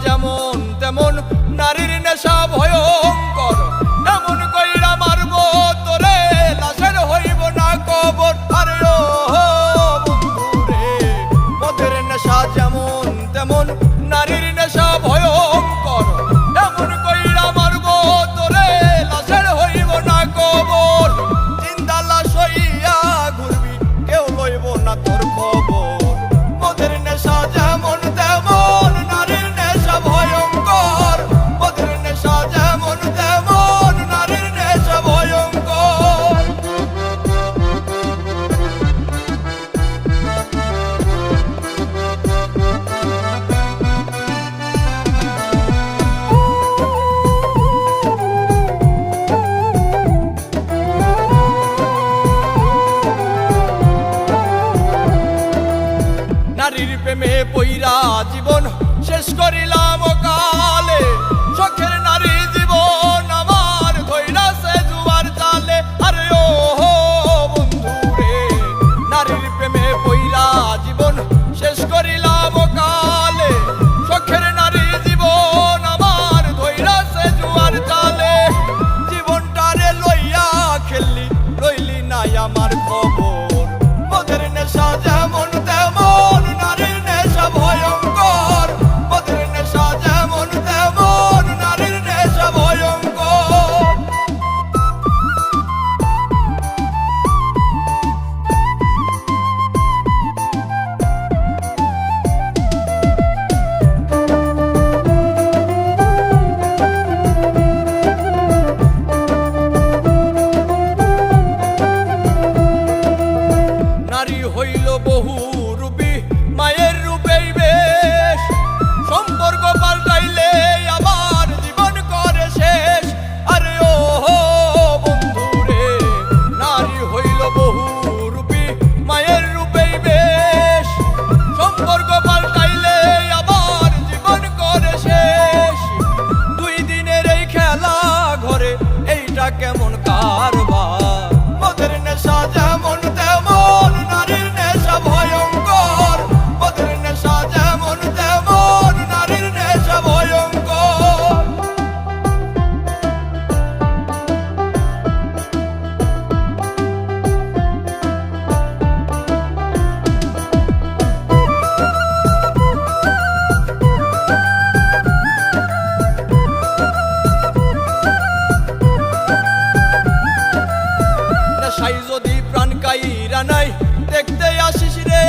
যেমন তেমন নারীর নেশা ভয়ঙ্কর, এমন কইরা মারবো তোরে লাশের হইব না কবর। আরে ও বন্ধুরে, মদের নেশা যেমন তেমন নারীর নেশা ভয়ঙ্কর, এমন কইরা মারবো তোরে লাশের হইব না কবর। জিন্দা লাশ হইয়া ঘুরবি, কেউ লইব না তোর খবর। মদের নেশা যেমন তেমন নারীর নেশা ভয়ঙ্কর, মদের নেশা যেমন তেমন নারীর নেশা ভয়ঙ্কর। নারীর প্রেমে পইরা জীবন শেষ করিলাম কালে, শখের নারী জীবন আমার ধইরাছে জুয়ার জালে। আরে ও বন্ধুরে, নারীর প্রেমে পইরা জীবন শেষ করিলাম কালে, শখের নারী জীবন আমার ধইরাছে জুয়ার জালে। জীবনটারে লইয়া খেললি, রইলি নাই আমার খবর। মদের নেশা যেমন তেমন নারীর নেশা ভয়ঙ্কর, মদের নেশা যেমন তেমন নারীর নেশা ভয়ঙ্কর। নারী হইল বহু রূপী, মায়ের রূপেই বেশ, সম্পর্ক পাল্টাইলে আবার জীবন করে শেষ। আরে ও বন্ধুরে, নারী হইল বহু রূপী, মায়ের রূপেই বেশ, সম্পর্ক পাল্টাইলে আবার জীবন করে শেষ। দুই দিনের এই খেলা ঘরে এইটা কেমন কারবার। মদের নেশা যেমন তেমন নারীর নেশা ভয়ঙ্কর, মদের নেশা যেমন তেমন নারীর নেশা ভয়ঙ্কর। নেশাই যদি প্রাণ কাইরা নাই, দেখতে আসিস রে।